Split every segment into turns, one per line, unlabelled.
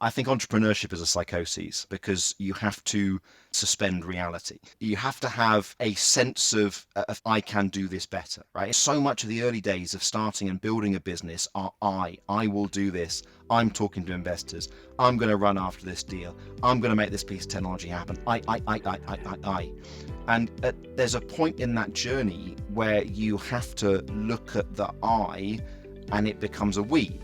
I think entrepreneurship is a psychosis because you have to suspend reality. You have to have a sense of I can do this better, right? So much of the early days of starting and building a business are I will do this. I'm talking to investors. I'm going to run after this deal. I'm going to make this piece of technology happen. I. And there's a point in that journey where you have to look at the I and it becomes a we.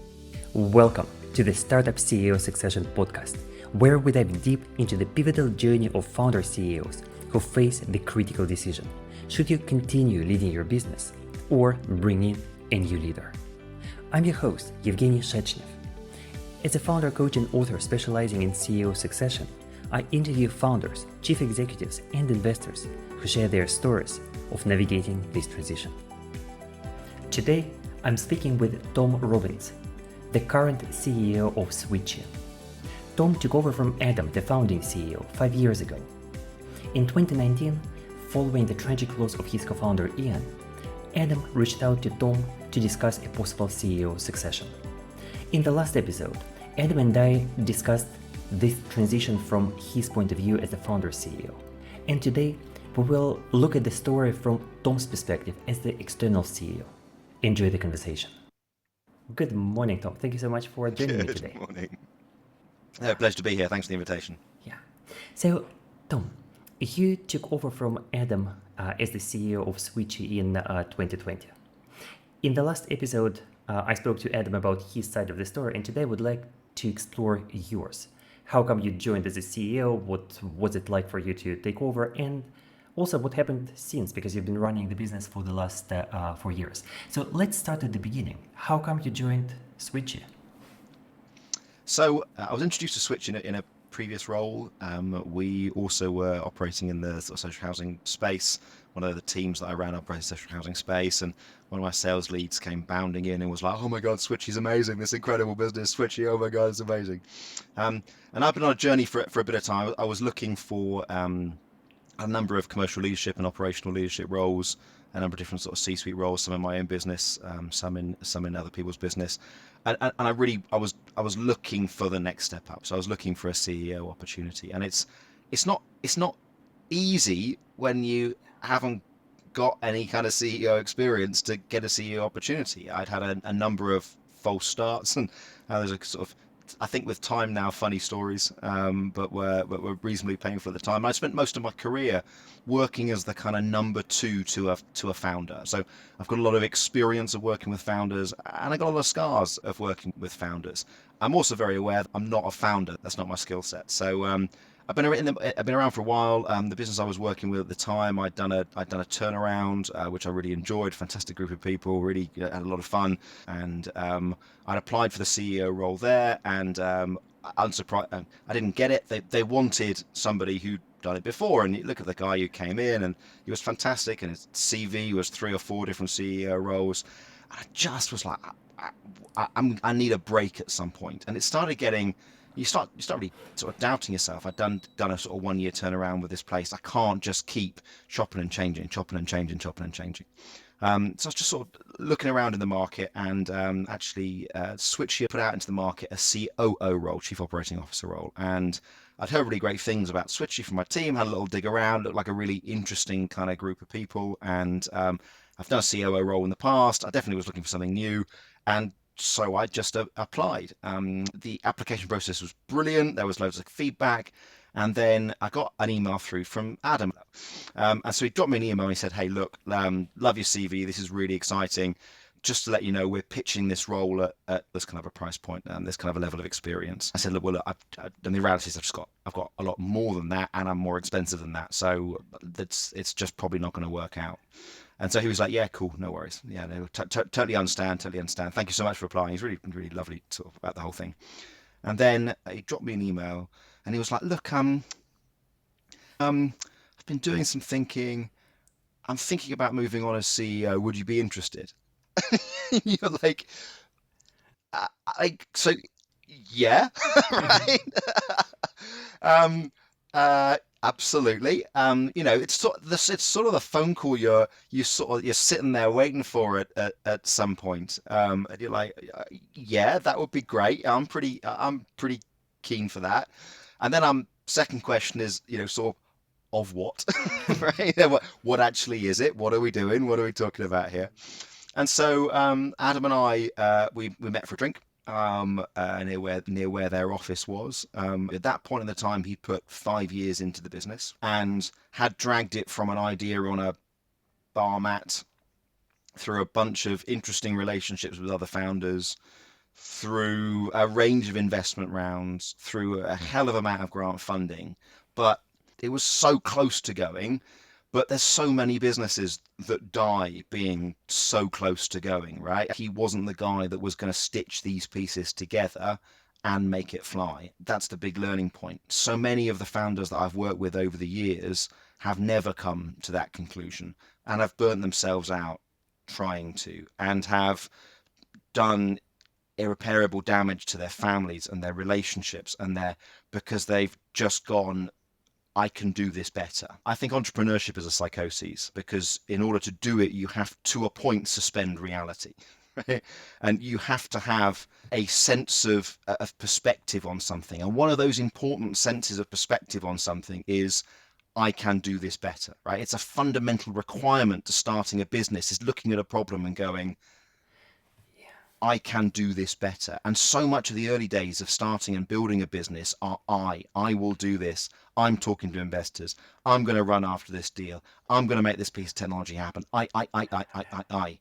Welcome to the Startup CEO Succession Podcast, where we dive deep into the pivotal journey of founder CEOs who face the critical decision: should you continue leading your business or bring in a new leader? I'm your host, Evgeny Shechnev. As a founder coach and author specializing in CEO succession, I interview founders, chief executives, and investors who share their stories of navigating this transition. Today, I'm speaking with Tom Robbins, the current CEO of Switchee. Tom took over from Adam, the founding CEO, 5 years ago. In 2019, following the tragic loss of his co-founder Ian, Adam reached out to Tom to discuss a possible CEO succession. In the last episode, Adam and I discussed this transition from his point of view as the founder CEO. And today, we will look at the story from Tom's perspective as the external CEO. Enjoy the conversation. Good morning, Tom. Thank you so much for joining me today.
Good morning. Pleasure to be here. Thanks for the invitation.
Yeah. So, Tom, you took over from Adam as the CEO of Switchee in 2020. In the last episode, I spoke to Adam about his side of the story, and today I would like to explore yours. How come you joined as a CEO? What was it like for you to take over? And also, what happened since, because you've been running the business for the last 4 years. So let's start at the beginning. How come you joined Switchee?
So I was introduced to Switch in a previous role. We also were operating in the sort of social housing space. One of the teams that I ran operated social housing space, and one of my sales leads came bounding in and was like, "Oh my God, Switchee's amazing! This incredible business, Switchee! Oh my God, it's amazing!" And I've been on a journey for a bit of time. I was looking for a number of commercial leadership and operational leadership roles, a number of different sort of C-suite roles, some in my own business, some in other people's business, and I was looking for the next step up. So I was looking for a CEO opportunity, and it's not easy when you haven't got any kind of CEO experience to get a CEO opportunity. I'd had a number of false starts, and there's a sort of, I think with time now, funny stories, but were reasonably painful at the time. I spent most of my career working as the kind of number two to a founder. So I've got a lot of experience of working with founders, and I got a lot of scars of working with founders. I'm also very aware that I'm not a founder. That's not my skill set. So I've been around for a while. The business I was working with at the time, I'd done a turnaround, which I really enjoyed. Fantastic group of people, really had a lot of fun, and I'd applied for the CEO role there, and unsurprised, I didn't get it. They wanted somebody who'd done it before, and you look at the guy who came in, and he was fantastic, and his CV was 3 or 4 different CEO roles. And I just was like, I need a break at some point, and it started getting. You start really sort of doubting yourself. I'd done a sort of 1 year turnaround with this place. I can't just keep chopping and changing. So I was just sort of looking around in the market, and actually Switchee put out into the market a COO role, Chief Operating Officer role. And I'd heard really great things about Switchee from my team, had a little dig around, looked like a really interesting kind of group of people. And I've done a COO role in the past. I definitely was looking for something new. And so I just applied. The application process was brilliant. There was loads of feedback. And then I got an email through from Adam. And so he dropped me an email and he said, "Hey, look, love your CV. This is really exciting. Just to let you know, we're pitching this role at this kind of a price point and this kind of a level of experience." I said, "Look, well, look, and the reality is I've got a lot more than that, and I'm more expensive than that. So it's just probably not going to work out." And so he was like, "Yeah, cool, no worries. Yeah, no, totally understand. Thank you so much for applying." He's really, really lovely sort of about the whole thing. And then he dropped me an email, and he was like, "Look, I've been doing some thinking. I'm thinking about moving on as CEO. Would you be interested?" You're like, so yeah, right. um, Absolutely. It's sort of the phone call you're sitting there waiting for it at some point. And you're like, yeah, that would be great. I'm pretty keen for that. And then second question is, sort of what, right? What actually is it? What are we doing? What are we talking about here? And so Adam and I, we met for a drink near where their office was. At that point in the time, he put 5 years into the business and had dragged it from an idea on a bar mat through a bunch of interesting relationships with other founders, through a range of investment rounds, through a hell of amount of grant funding. But it was so close to going. But there's so many businesses that die being so close to going, right? He wasn't the guy that was going to stitch these pieces together and make it fly. That's the big learning point. So many of the founders that I've worked with over the years have never come to that conclusion and have burnt themselves out trying to, and have done irreparable damage to their families and their relationships because they've just gone, I can do this better. I think entrepreneurship is a psychosis because in order to do it, you have to a point suspend reality. Right? And you have to have a sense of perspective on something. And one of those important senses of perspective on something is, I can do this better, right? It's a fundamental requirement to starting a business, is looking at a problem and going, I can do this better. And so much of the early days of starting and building a business are I will do this. I'm talking to investors. I'm going to run after this deal. I'm going to make this piece of technology happen. I.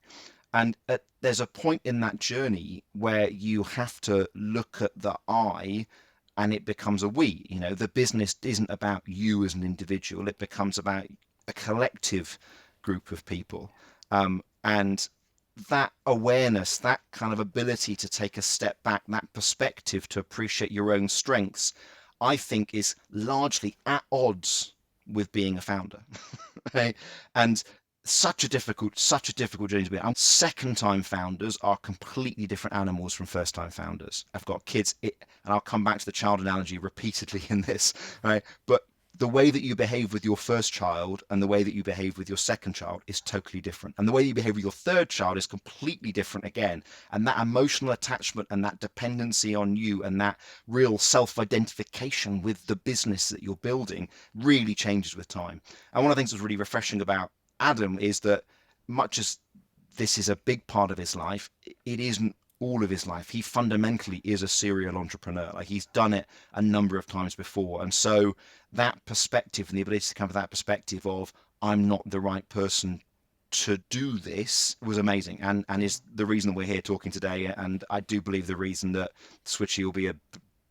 And there's a point in that journey where you have to look at the I and it becomes a we. The business isn't about you as an individual. It becomes about a collective group of people. And that awareness, that kind of ability to take a step back, that perspective to appreciate your own strengths, I think is largely at odds with being a founder. Right? And such a difficult journey to be on. Second-time founders are completely different animals from first-time founders. I've got kids, and I'll come back to the child analogy repeatedly in this, right? But the way that you behave with your first child and the way that you behave with your second child is totally different. And the way you behave with your third child is completely different again. And that emotional attachment and that dependency on you and that real self-identification with the business that you're building really changes with time. And one of the things that's really refreshing about Adam is that much as this is a big part of his life, it isn't all of his life. He fundamentally is a serial entrepreneur. Like, he's done it a number of times before. And so that perspective and the ability to come to that perspective of, I'm not the right person to do this, was amazing, and is the reason we're here talking today. And I do believe the reason that Switchee will be a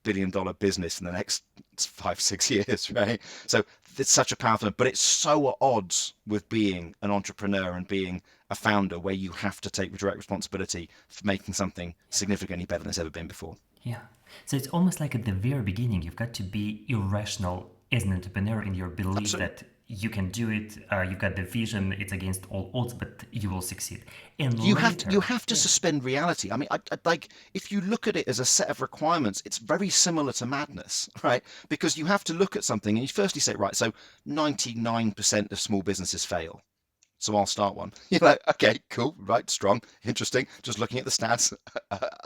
billion-dollar business in the next 5-6 years, right? So it's such a powerful, but it's so at odds with being an entrepreneur and being a founder, where you have to take direct responsibility for making something significantly better than it's ever been before.
Yeah. So it's almost like at the very beginning, you've got to be irrational as an entrepreneur in your belief
Absolutely.
that you can do it. You've got the vision. It's against all odds, but you will succeed. And
You
later,
have to suspend reality. I mean, I like, if you look at it as a set of requirements, it's very similar to madness, right? Because you have to look at something and you firstly say, right, so 99% of small businesses fail, so I'll start one. You're like, okay, cool, right, strong, interesting. Just looking at the stats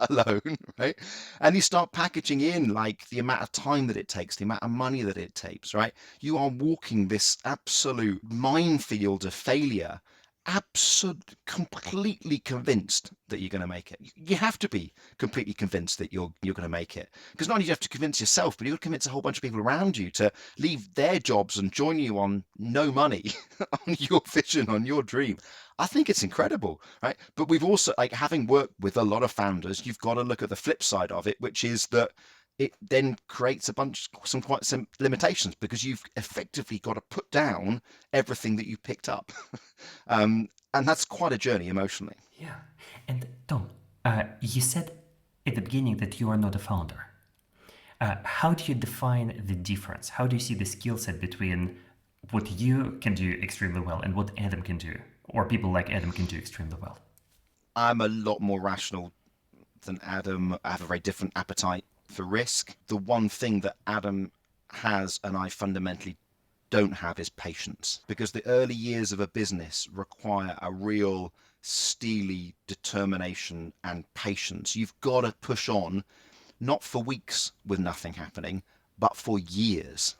alone, right? And you start packaging in like the amount of time that it takes, the amount of money that it takes, right? You are walking this absolute minefield of failure, completely convinced that you're going to make it. You have to be completely convinced that you're going to make it, because not only do you have to convince yourself, but you've got to convince a whole bunch of people around you to leave their jobs and join you on no money on your vision, on your dream. I think it's incredible, right? But we've also, like, having worked with a lot of founders, you've got to look at the flip side of it, which is that it then creates some limitations, because you've effectively got to put down everything that you picked up. And that's quite a journey emotionally.
yeah. And Tom, you said at the beginning that you are not a founder. How do you define the difference? How do you see the skill set between what you can do extremely well and what Adam can do, or people like Adam can do extremely well?
I'm a lot more rational than Adam. I have a very different appetite for risk. The one thing that Adam has and I fundamentally don't have is patience, because the early years of a business require a real steely determination and patience. You've got to push on not for weeks with nothing happening, but for years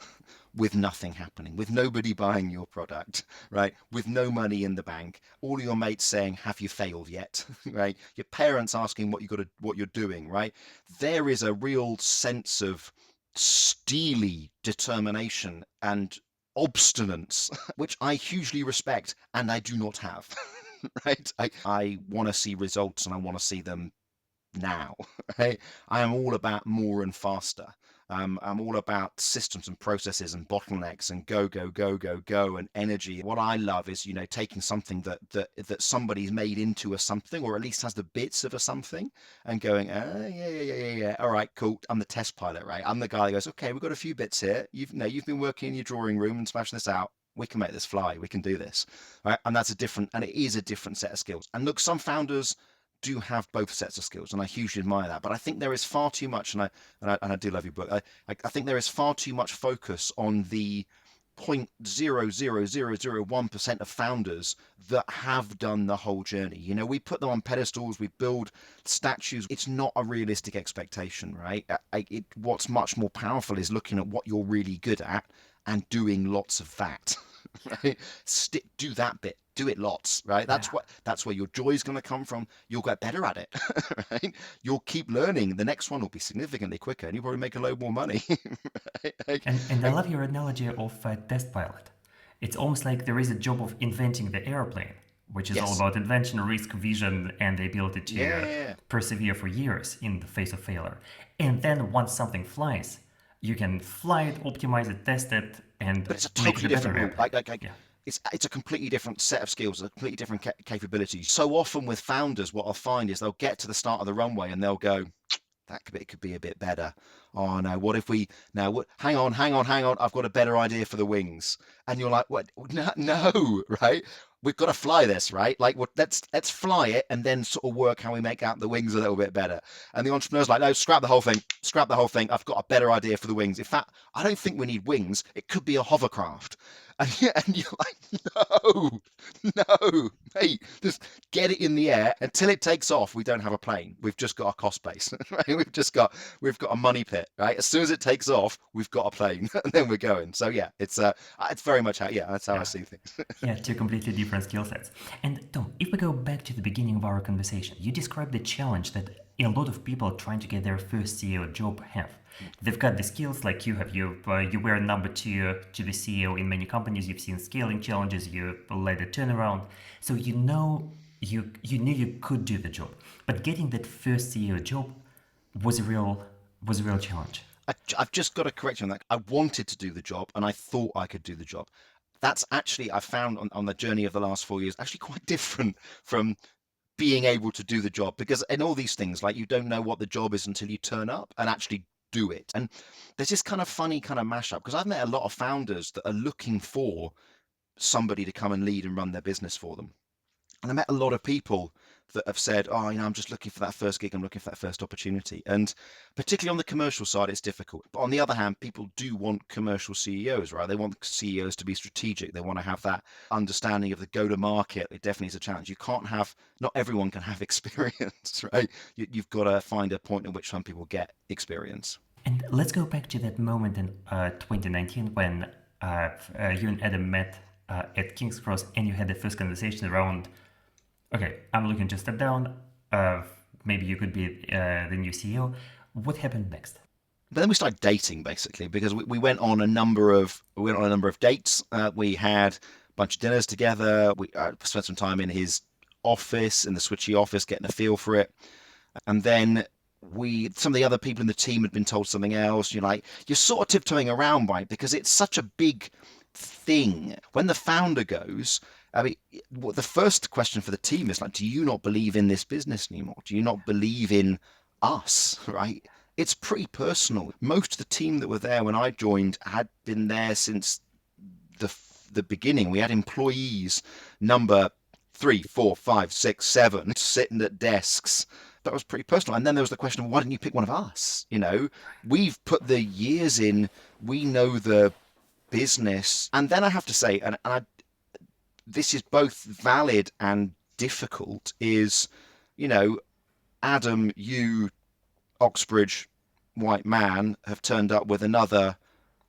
with nothing happening, with nobody buying your product, right? With no money in the bank, all your mates saying, "Have you failed yet?" right? Your parents asking what you're doing, right? There is a real sense of steely determination and obstinance, which I hugely respect and I do not have. right? I want to see results and I want to see them now. Right? I am all about more and faster. I'm all about systems and processes and bottlenecks and go and energy. What I love is, taking something that somebody's made into a something, or at least has the bits of a something, and going, yeah. All right, cool. I'm the test pilot, right? I'm the guy that goes, okay, we've got a few bits here. You've been working in your drawing room and smashing this out. We can make this fly. We can do this, right? And it is a different set of skills. And look, some founders do have both sets of skills, and I hugely admire that. But I think there is far too much, and I do love your book. I think there is far too much focus on the 0.00001% of founders that have done the whole journey. We put them on pedestals, we build statues. It's not a realistic expectation, right? What's much more powerful is looking at what you're really good at and doing lots of that. Right? Do that bit. Do it lots, right? That's where your joy is going to come from. You'll get better at it, right? You'll keep learning. The next one will be significantly quicker, and you'll probably make a load more money. right?
And I love your analogy of a test pilot. It's almost like there is a job of inventing the airplane, which is all
Yes.
about invention, risk, vision, and the ability to
Yeah.
persevere for years in the face of failure. And then once something flies, you can fly it, optimize it, test it, and
But it's a
make it
totally
a better
different rule.
airplane.
Like
Yeah.
it's a completely different set of skills, a completely different capabilities. So often with founders, what I'll find is they'll get to the start of the runway and they'll go, it could be a bit better. Oh no, what if we now? What? Hang on. I've got a better idea for the wings. And you're like, what? No, right? We've got to fly this, right? Like, let's fly it and then sort of work how we make out the wings a little bit better. And the entrepreneur's like, no, scrap the whole thing. Scrap the whole thing. I've got a better idea for the wings. In fact, I don't think we need wings. It could be a hovercraft. And you're like, no, mate, just get it in the air until it takes off. We don't have a plane. We've just got a cost base, right? We've got a money pit, right? As soon as it takes off, we've got a plane, and then we're going. So yeah, it's very much that's how I
Yeah.
see things.
Yeah, two completely different skill sets. And Tom, if we go back to the beginning of our conversation, you described the challenge that a lot of people trying to get their first CEO job have. They've got the skills like you have. You were number two to the CEO in many companies. You've seen scaling challenges. You led a turnaround, so you knew you could do the job. But getting that first CEO job was a real challenge.
I've just got to correct you on that. I wanted to do the job, and I thought I could do the job. That's actually, I found on the journey of the last 4 years, actually quite different from being able to do the job, because in all these things, like, you don't know what the job is until you turn up and actually do it. And there's this kind of funny kind of mashup, because I've met a lot of founders that are looking for somebody to come and lead and run their business for them. And I met a lot of people that have said, oh, I'm just looking for that first gig. I'm looking for that first opportunity. And particularly on the commercial side, it's difficult. But on the other hand, people do want commercial CEOs, right? They want CEOs to be strategic. They want to have that understanding of the go-to-market. It definitely is a challenge. Not everyone can have experience, right? You've got to find a point at which some people get experience.
And let's go back to that moment in 2019 when you and Adam met at King's Cross, and you had the first conversation around, okay, I'm looking to step down. Maybe you could be the new CEO. What happened next?
But then we started dating, basically, because we went on a number of dates. We had a bunch of dinners together. We spent some time in his office, in the Switchee office, getting a feel for it. And then some of the other people in the team had been told something else. You're sort of tiptoeing around, right? Because it's such a big thing. When the founder goes, I mean, the first question for the team is like, do you not believe in this business anymore? Do you not believe in us, right? It's pretty personal. Most of the team that were there when I joined had been there since the beginning. We had employees number 3, 4, 5, 6, 7 sitting at desks. That was pretty personal. And then there was the question of, why didn't you pick one of us? We've put the years in. We know the business. And then I have to say, this is both valid and difficult, is, Adam, you, Oxbridge, white man have turned up with another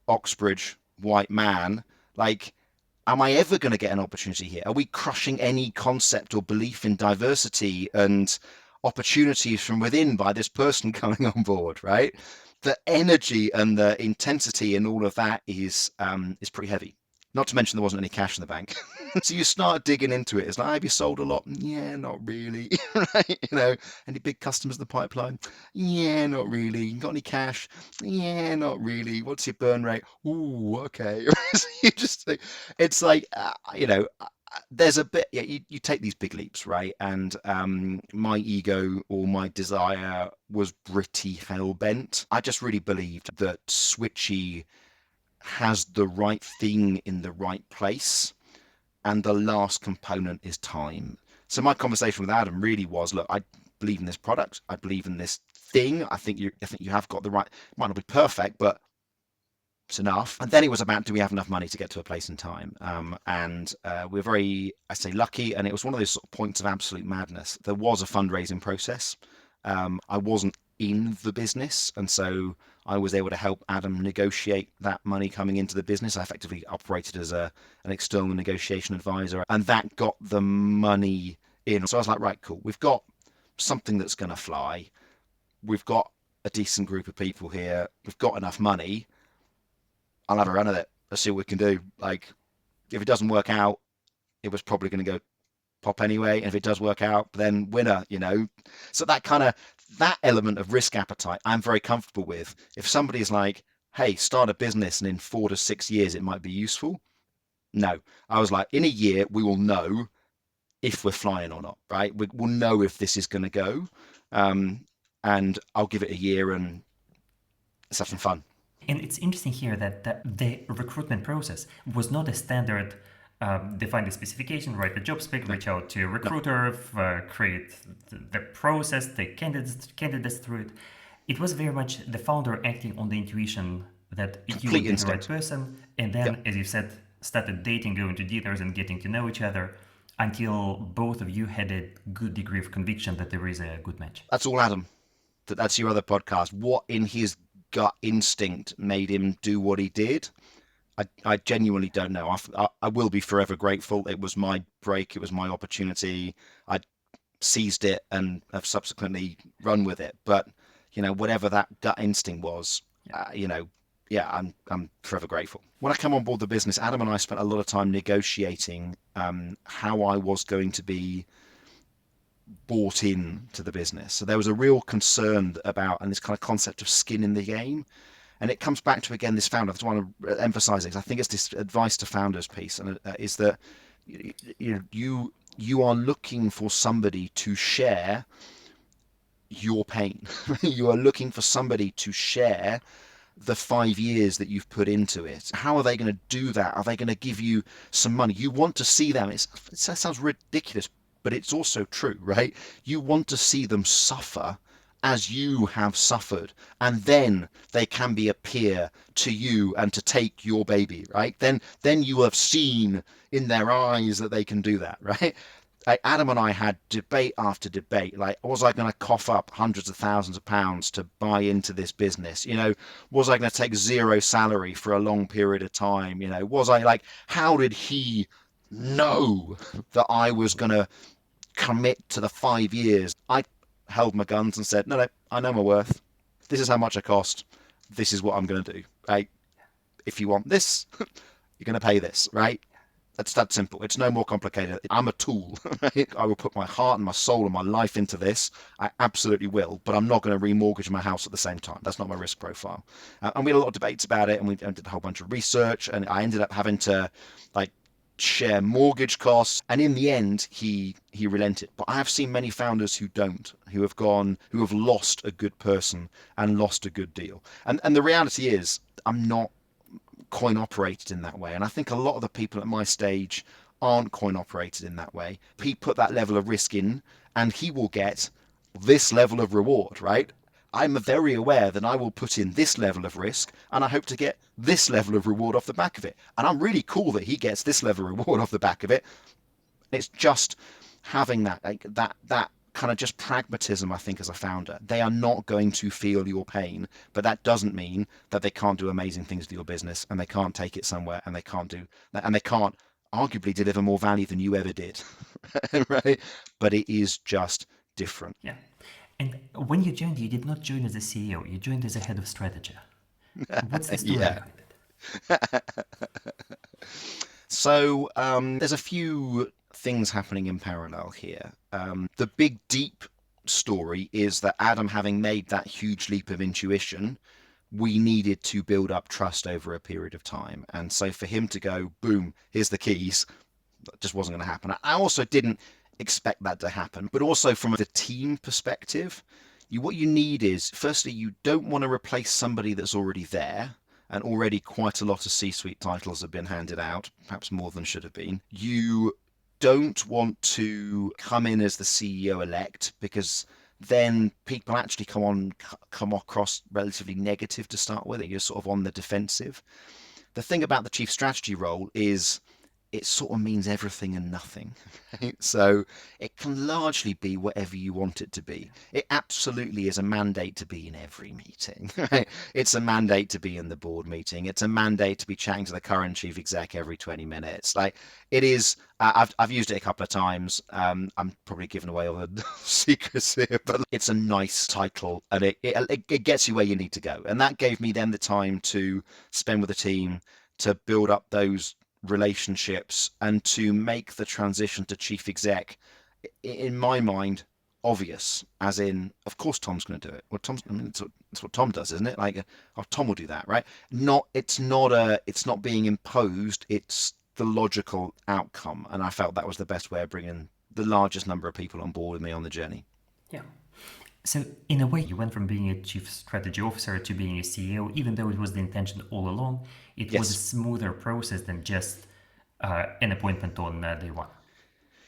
Oxbridge white man. Like, am I ever going to get an opportunity here? Are we crushing any concept or belief in diversity and opportunities from within by this person coming on board, right? The energy and the intensity and all of that is pretty heavy. Not to mention there wasn't any cash in the bank. So you start digging into it. It's like, have you sold a lot? Yeah, not really. Right? Any big customers in the pipeline? Yeah, not really. You got any cash? Yeah, not really. What's your burn rate? Ooh, okay. You just think, it's like, there's a bit, yeah, you take these big leaps, right? And my ego or my desire was pretty hell bent. I just really believed that Switchee has the right thing in the right place, and the last component is time. So my conversation with Adam really was, look, I believe in this product, I believe in this thing. I think you have got the right, it might not be perfect, but it's enough. And then it was about, do we have enough money to get to a place in time? And we're very, I say, lucky, and it was one of those sort of points of absolute madness. There was a fundraising process. I wasn't in the business, and so I was able to help Adam negotiate that money coming into the business. I effectively operated as an external negotiation advisor, and that got the money in. So I was like, right, cool. We've got something that's going to fly. We've got a decent group of people here. We've got enough money. I'll have a run at it. Let's see what we can do. Like, if it doesn't work out, it was probably going to go pop anyway. And if it does work out, then winner, So that element of risk appetite, I'm very comfortable with. If somebody's like, hey, start a business and in 4 to 6 years it might be useful. No, I was like, in a year, we will know if we're flying or not, right? We'll know if this is going to go. And I'll give it a year and let's have some fun.
And it's interesting here that the recruitment process was not a standard define the specification, write the job spec, reach out to a recruiter, create the process, take candidates through it. It was very much the founder acting on the intuition that you would be the right person, and then, as you said, started dating, going to dinners and getting to know each other until both of you had a good degree of conviction that there is a good match.
That's all Adam. That's your other podcast. What in his gut instinct made him do what he did? I genuinely don't know. I will be forever grateful. It was my break. It was my opportunity. I seized it and have subsequently run with it. But, whatever that gut instinct was, I'm forever grateful. When I come on board the business, Adam and I spent a lot of time negotiating how I was going to be bought in to the business. So there was a real concern about, and this kind of concept of skin in the game. And it comes back to, again, this founder. I just want to emphasize it, because I think it's this advice to founders piece, and is that you are looking for somebody to share your pain. You are looking for somebody to share the 5 years that you've put into it. How are they going to do that? Are they going to give you some money? You want to see them. It sounds ridiculous, but it's also true, right? You want to see them suffer as you have suffered, and then they can be a peer to you and to take your baby, right? Then you have seen in their eyes that they can do that, right? Like, Adam and I had debate after debate. Like, was I going to cough up hundreds of thousands of pounds to buy into this business? Was I going to take zero salary for a long period of time? Was I like, how did he know that I was going to commit to the 5 years? I held my guns and said, no, I know my worth. This is how much I cost. This is what I'm going to do. Right? If you want this, you're going to pay this, right? That's that simple. It's no more complicated. I'm a tool. Right? I will put my heart and my soul and my life into this. I absolutely will, but I'm not going to remortgage my house at the same time. That's not my risk profile. And we had a lot of debates about it, and we did a whole bunch of research, and I ended up having to share mortgage costs, and in the end he relented. But I have seen many founders who don't, who have lost a good person and lost a good deal. And the reality is, I'm not coin operated in that way, and I think a lot of the people at my stage aren't coin operated in that way. He put that level of risk in, and he will get this level of reward, right? I'm very aware that I will put in this level of risk, and I hope to get this level of reward off the back of it. And I'm really cool that he gets this level of reward off the back of it. It's just having that kind of just pragmatism, I think, as a founder. They are not going to feel your pain, but that doesn't mean that they can't do amazing things with your business, and they can't take it somewhere, and they can't arguably deliver more value than you ever did. Right? But it is just different.
Yeah. And when you joined, you did not join as a CEO, you joined as a head of strategy. What's the story
Yeah.
behind it?
So there's a few things happening in parallel here. The big deep story is that Adam, having made that huge leap of intuition, we needed to build up trust over a period of time. And so for him to go, boom, here's the keys, that just wasn't going to happen. I also didn't expect that to happen, but also from the team perspective, what you need is, firstly, you don't want to replace somebody that's already there. And already quite a lot of C-suite titles have been handed out, perhaps more than should have been. You don't want to come in as the CEO-elect, because then people actually come across relatively negative to start with. You're sort of on the defensive. The thing about the chief strategy role is it sort of means everything and nothing. Right? So it can largely be whatever you want it to be. It absolutely is a mandate to be in every meeting. Right? It's a mandate to be in the board meeting. It's a mandate to be chatting to the current chief exec every 20 minutes. Like, it is. I've used it a couple of times. I'm probably giving away all the secrets here, but it's a nice title, and it gets you where you need to go. And that gave me then the time to spend with the team, to build up those relationships, and to make the transition to chief exec, in my mind, obvious. As in, of course Tom's going to do it. Well, it's what Tom does, isn't it? Like, oh, Tom will do that, right? It's not being imposed. It's the logical outcome, and I felt that was the best way of bringing the largest number of people on board with me on the journey.
Yeah. So in a way, you went from being a chief strategy officer to being a CEO, even though it was the intention all along. It was a smoother process than just an appointment on day one.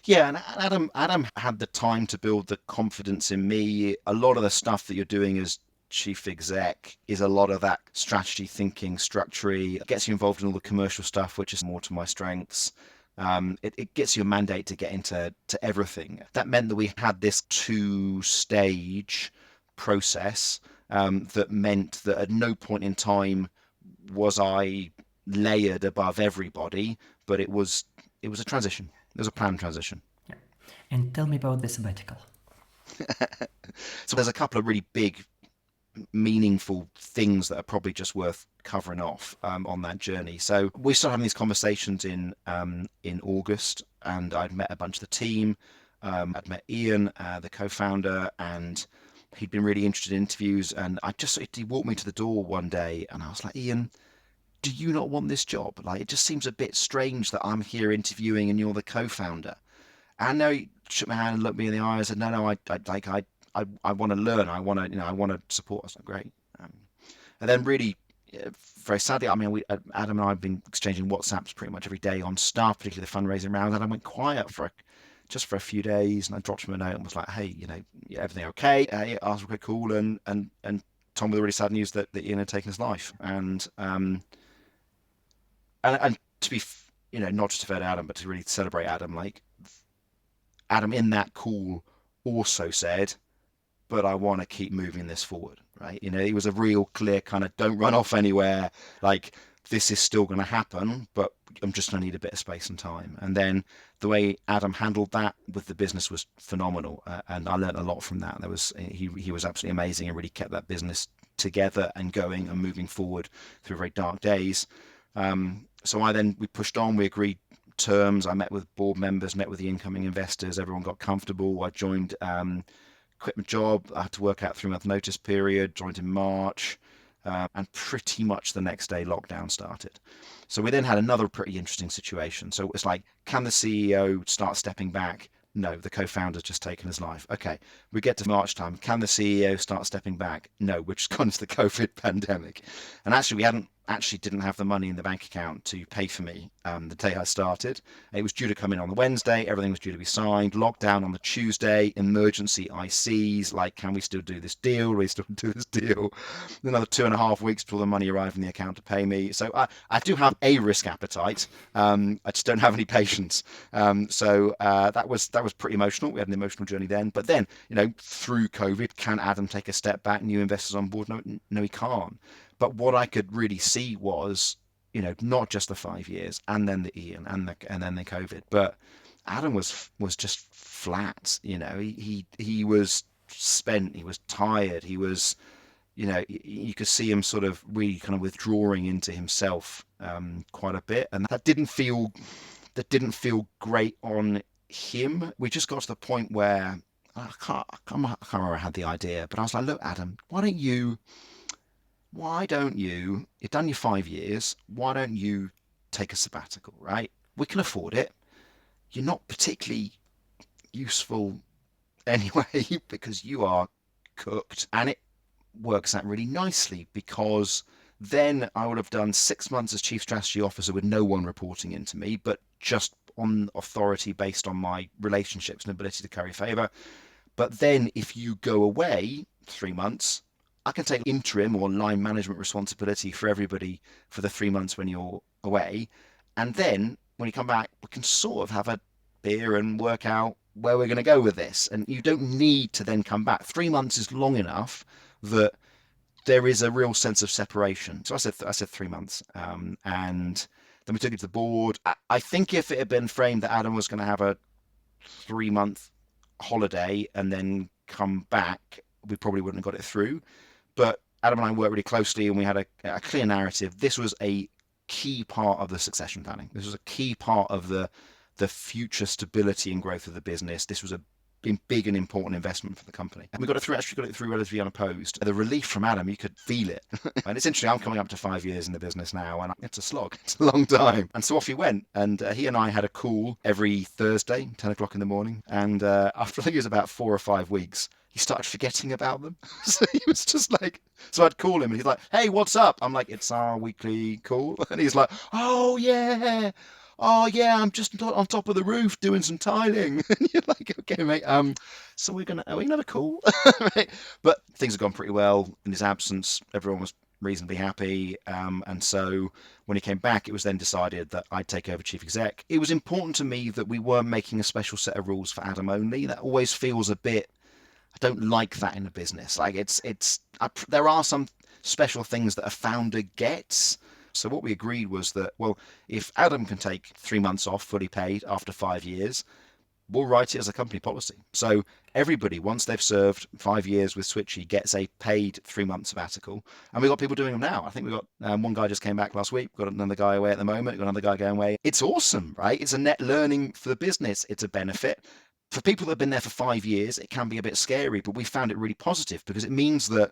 Yeah, and Adam had the time to build the confidence in me. A lot of the stuff that you're doing as chief exec is a lot of that strategy thinking, structure-y. It gets you involved in all the commercial stuff, which is more to my strengths. It gets you a mandate to get into everything. That meant that we had this two-stage process, that meant that at no point in time was I layered above everybody, but it was a transition. It was a planned transition.
Yeah. And tell me about the sabbatical.
So there's a couple of really big, meaningful things that are probably just worth covering off on that journey. So we started having these conversations in August, and I'd met a bunch of the team. I'd met Ian, the co-founder, and he'd been really interested in interviews. And he walked me to the door one day, and I was like, Ian, do you not want this job? Like, it just seems a bit strange that I'm here interviewing and you're the co-founder. And no, he shook my hand and looked me in the eye and said, no, I want to learn. I want to support us. Like, great. And then really, very sadly, I mean, Adam and I have been exchanging WhatsApps pretty much every day on stuff, particularly the fundraising round. And I went quiet for a few days, and I dropped him a note and was like, hey, everything okay? Yeah, I was okay, cool. And Tom with the really sad news that Ian had taken his life. And to be, not just to fair to Adam, but to really celebrate Adam, like, Adam in that call also said, but I want to keep moving this forward, right? He was a real clear kind of, don't run off anywhere. Like, this is still going to happen, but I'm just going to need a bit of space and time. And then the way Adam handled that with the business was phenomenal. And I learned a lot from that. He was absolutely amazing and really kept that business together and going and moving forward through very dark days. So we pushed on, we agreed terms. I met with board members, met with the incoming investors. Everyone got comfortable. I joined, quit my job. I had to work out 3-month notice period, joined in March. And pretty much the next day lockdown started. So we then had another pretty interesting situation. So it's like, can the CEO start stepping back? No, the co-founder's just taken his life. Okay, we get to March time. Can the CEO start stepping back? No, we're just gone into the COVID pandemic. And actually we hadn't actually didn't have the money in the bank account to pay for me the day I started. It was due to come in on the Wednesday. Everything was due to be signed. Lockdown on the Tuesday. Emergency ICs. Like, can we still do this deal? We still do this deal. Another 2.5 weeks before the money arrived in the account to pay me. So I do have a risk appetite. I just don't have any patience. So that was pretty emotional. We had an emotional journey then. But then, through COVID, can Adam take a step back? New investors on board? No, he can't. But what I could really see was, not just the 5 years and then the Ian and then the COVID, but Adam was just flat. He was spent. He was tired. He was, you could see him sort of really kind of withdrawing into himself quite a bit, and that didn't feel great on him. We just got to the point where I can't remember I had the idea, but I was like, look, Adam, why don't you, you've done your 5 years, why don't you take a sabbatical, right? We can afford it. You're not particularly useful anyway because you are cooked, and it works out really nicely because then I would have done 6 months as Chief Strategy Officer with no one reporting into me, but just on authority based on my relationships and ability to curry favour. But then if you go away 3 months, I can take interim or line management responsibility for everybody for the 3 months when you're away. And then when you come back, we can sort of have a beer and work out where we're going to go with this. And you don't need to then come back. 3 months is long enough that there is a real sense of separation. So I said 3 months. And then we took it to the board. I think if it had been framed that Adam was going to have a 3-month holiday and then come back, we probably wouldn't have got it through. But Adam and I worked really closely, and we had a clear narrative. This was a key part of the succession planning. This was a key part of the future stability and growth of the business. This was a big and important investment for the company. And we got it through relatively unopposed. The relief from Adam, you could feel it. And it's interesting, I'm coming up to 5 years in the business now, and it's a slog. It's a long time. And so off he went. And he and I had a call every Thursday, 10 o'clock in the morning. And after I think it was about 4 or 5 weeks, he started forgetting about them. So he was just like, so I'd call him and he's like, hey, what's up? I'm like, it's our weekly call. And he's like, oh yeah, I'm just on top of the roof doing some tiling. And you're like, okay, mate, so are we gonna have a call? Right? But things have gone pretty well in his absence. Everyone was reasonably happy. And so when he came back, it was then decided that I'd take over Chief Exec. It was important to me that we weren't making a special set of rules for Adam only. That always feels a bit, I don't like that in a business. Like there are some special things that a founder gets. So what we agreed was that, well, if Adam can take 3 months off fully paid after 5 years, we'll write it as a company policy. So everybody, once they've served 5 years with Switchee, gets a paid 3-month sabbatical. And we've got people doing them now. I think we've got one guy just came back last week. We've got another guy away at the moment. We've got another guy going away. It's awesome, right? It's a net learning for the business. It's a benefit. For people that have been there for 5 years, it can be a bit scary, but we found it really positive because it means that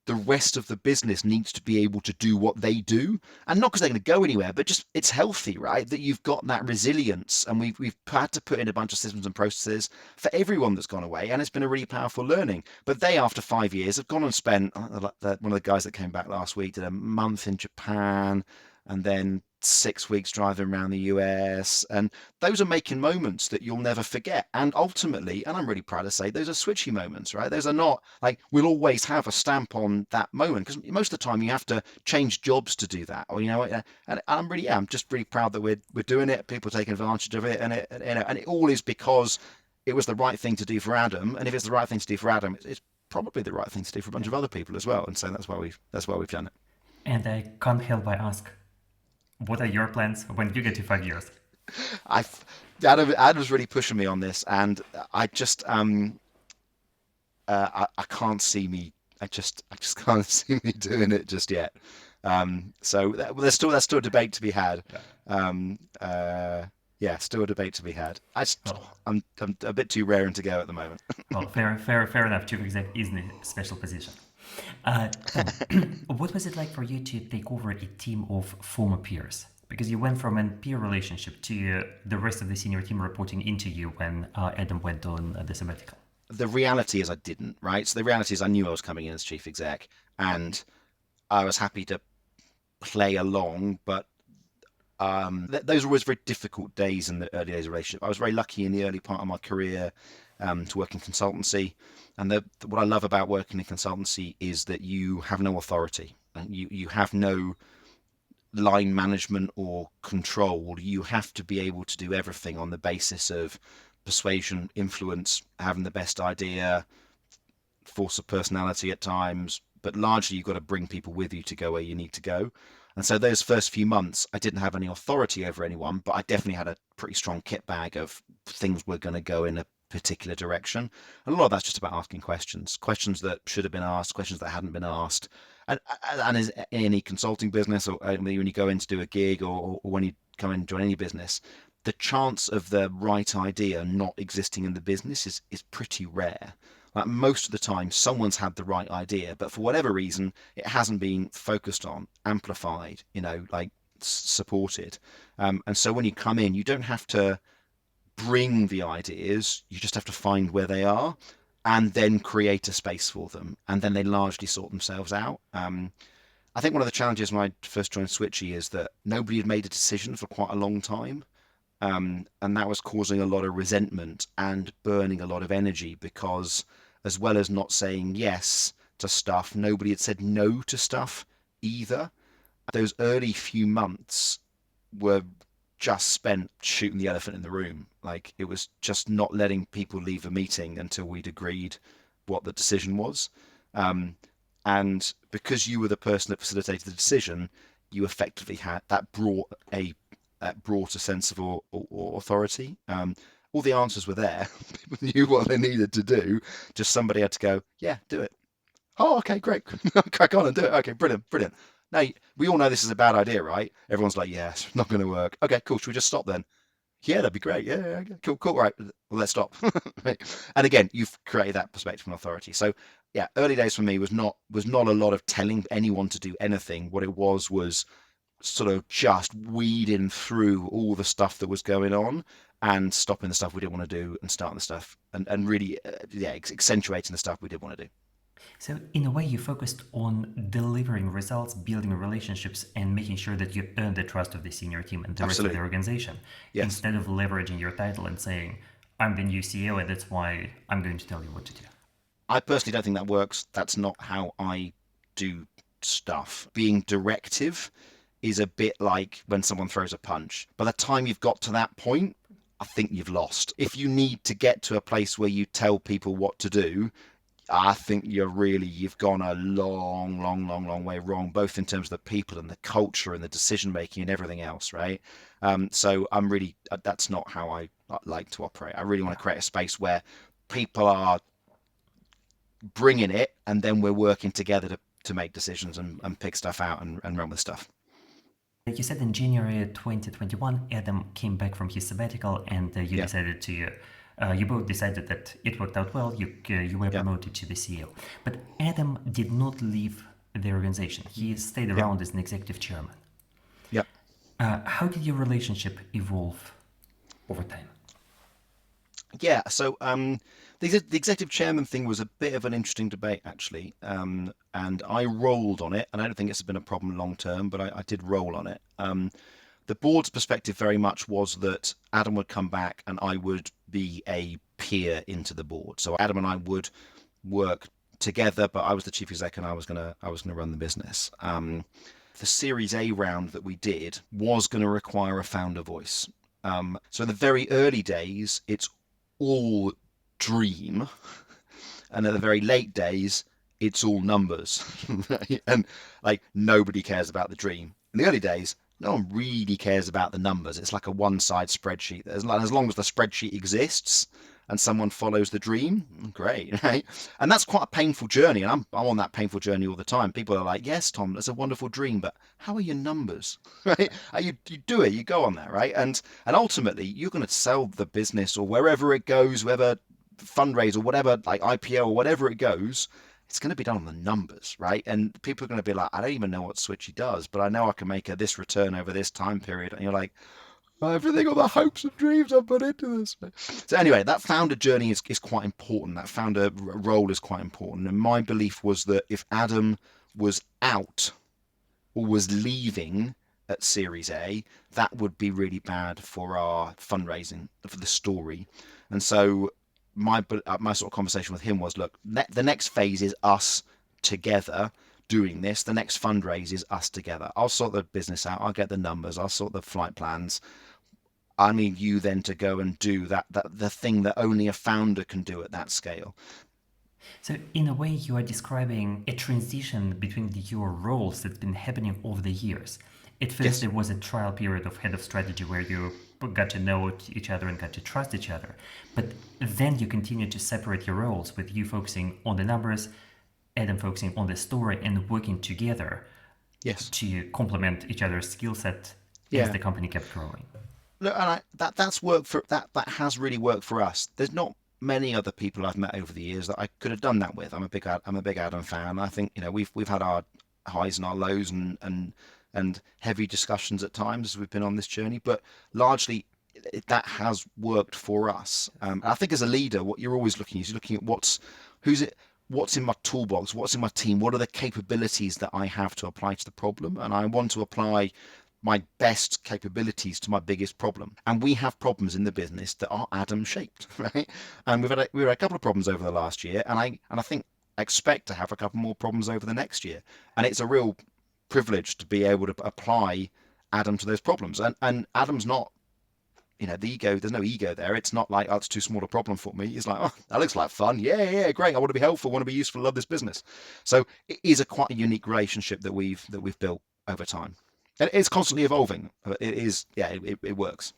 the rest of the business needs to be able to do what they do, and not because they're going to go anywhere, but just it's healthy, right? That you've got that resilience, and we've had to put in a bunch of systems and processes for everyone that's gone away, and it's been a really powerful learning. But they, after 5 years, have gone and spent. One of the guys that came back last week did a month in Japan, and then 6 weeks driving around the US, and those are making moments that you'll never forget. And ultimately, and I'm really proud to say, those are Switchee moments, right? Those are not like we'll always have a stamp on that moment, because most of the time you have to change jobs to do that, or and I'm just really proud that we're doing it. People taking advantage of it, and it all is because it was the right thing to do for Adam. And if it's the right thing to do for Adam, it's probably the right thing to do for a bunch of other people as well. And so that's why we've done it.
And I can't help but ask, what are your plans when you get to 5 years?
Adam's really pushing me on this, and I just I can't see me. I just can't see me doing it just yet. So there's still a debate to be had. Still a debate to be had. I'm a bit too raring to go at the moment.
Well, fair enough. Chief Exec is in a special position. Tom, what was it like for you to take over a team of former peers? Because you went from a peer relationship to the rest of the senior team reporting into you when Adam went on the sabbatical.
The reality is I didn't, right? So the reality is I knew I was coming in as Chief Exec, and I was happy to play along, but those were always very difficult days in the early days of relationship. I was very lucky in the early part of my career to work in consultancy, and what I love about working in consultancy is that you have no authority, and you have no line management or control. You have to be able to do everything on the basis of persuasion, influence, having the best idea, force of personality at times, but largely you've got to bring people with you to go where you need to go. And so those first few months, I didn't have any authority over anyone, but I definitely had a pretty strong kit bag of things were going to go in a particular direction. And a lot of that's just about asking questions that should have been asked, questions that hadn't been asked. And as any consulting business, or when you go in to do a gig, or when you come in and join any business, the chance of the right idea not existing in the business is pretty rare. Like most of the time, someone's had the right idea, but for whatever reason, it hasn't been focused on, amplified, like supported. And so when you come in, you don't have to bring the ideas, you just have to find where they are and then create a space for them. And then they largely sort themselves out. I think one of the challenges when I first joined Switchee is that nobody had made a decision for quite a long time. And that was causing a lot of resentment and burning a lot of energy because, as well as not saying yes to stuff, nobody had said no to stuff either. Those early few months were just spent shooting the elephant in the room. Like it was just not letting people leave a meeting until we'd agreed what the decision was. And because you were the person that facilitated the decision, you effectively had that brought a sense of authority. All the answers were there. People knew what they needed to do. Just somebody had to go, yeah, do it. Oh, okay, great. Crack on and do it. Okay, brilliant, brilliant. Now, we all know this is a bad idea, right? Everyone's like, yeah, it's not going to work. Okay, cool. Should we just stop then? Yeah, that'd be great. Yeah, yeah, okay. Cool, cool. Right. Well, let's stop. Right. And again, you've created that perspective and authority. So yeah, early days for me was not a lot of telling anyone to do anything. What it was sort of just weeding through all the stuff that was going on and stopping the stuff we didn't want to do and starting the stuff and really accentuating the stuff we did want to do.
So, in a way, you focused on delivering results, building relationships, and making sure that you earn the trust of the senior team and the rest of the organization,
Yes.
instead of leveraging your title and saying, I'm the new CEO and that's why I'm going to tell you what to do.
I personally don't think that works. That's not how I do stuff. Being directive is a bit like when someone throws a punch. By the time you've got to that point, I think you've lost. If you need to get to a place where you tell people what to do, I think you've gone a long, long, long, long way wrong, both in terms of the people and the culture and the decision making and everything else, right? So that's not how I like to operate. I really want to create a space where people are bringing it, and then we're working together to make decisions and pick stuff out and run with stuff.
Like you said, in January 2021, Adam came back from his sabbatical, and you decided to. You both decided that it worked out well. You were promoted to the CEO, but Adam did not leave the organization. He stayed around as an executive chairman.
Yeah.
How did your relationship evolve over time?
Yeah. So the executive chairman thing was a bit of an interesting debate, actually, and I rolled on it, and I don't think it's been a problem long term, but I did roll on it. The board's perspective very much was that Adam would come back and I would be a peer into the board. So Adam and I would work together, but I was the chief exec and I was gonna run the business. The Series A round that we did was going to require a founder voice. So in the very early days, it's all dream, and at the very late days, it's all numbers, and like nobody cares about the dream. In the early days, no one really cares about the numbers. It's like a one-side spreadsheet. As long as the spreadsheet exists and someone follows the dream, great, right? And that's quite a painful journey, and I'm on that painful journey all the time. People are like, yes, Tom, that's a wonderful dream, but how are your numbers, right? You do it, you go on that, right? And ultimately, you're going to sell the business or wherever it goes, whether fundraise or whatever, like IPO or whatever it goes, it's going to be done on the numbers, right? And people are going to be like, I don't even know what Switchee does, but I know I can make this return over this time period. And you're like, everything, all the hopes and dreams I put into this. So anyway, that founder journey is quite important. That founder role is quite important. And my belief was that if Adam was out or was leaving at Series A, that would be really bad for our fundraising, for the story. And so my sort of conversation with him was, look, the next phase is us together doing this. The next fundraise is us together. I'll sort the business out. I'll get the numbers. I'll sort the flight plans. I need you then to go and do the thing that only a founder can do at that scale.
So in a way, you are describing a transition between your roles that's been happening over the years. At first,
Yes.
there was a trial period of head of strategy where you got to know each other and got to trust each other. But then you continue to separate your roles, with you focusing on the numbers, Adam focusing on the story, and working together
Yes.
to complement each other's skill set as
Yeah.
the company kept growing.
Look, and that's worked for that has really worked for us. There's not many other people I've met over the years that I could have done that with. I'm a big Adam fan. I think, we've had our highs and our lows and heavy discussions at times as we've been on this journey, but largely that has worked for us. I think as a leader, what you're always looking is you're looking at what's in my toolbox, what's in my team, what are the capabilities that I have to apply to the problem, and I want to apply my best capabilities to my biggest problem. And we have problems in the business that are Adam shaped, right? And we've had a couple of problems over the last year, and I think I expect to have a couple more problems over the next year. And it's a real privilege to be able to apply Adam to those problems. And Adam's not, there's no ego there. It's not like, oh, it's too small a problem for me. It's like, oh, that looks like fun. Yeah, great. I want to be helpful, I want to be useful, love this business. So it is quite a unique relationship that we've built over time. And it's constantly evolving. It is, yeah, it works.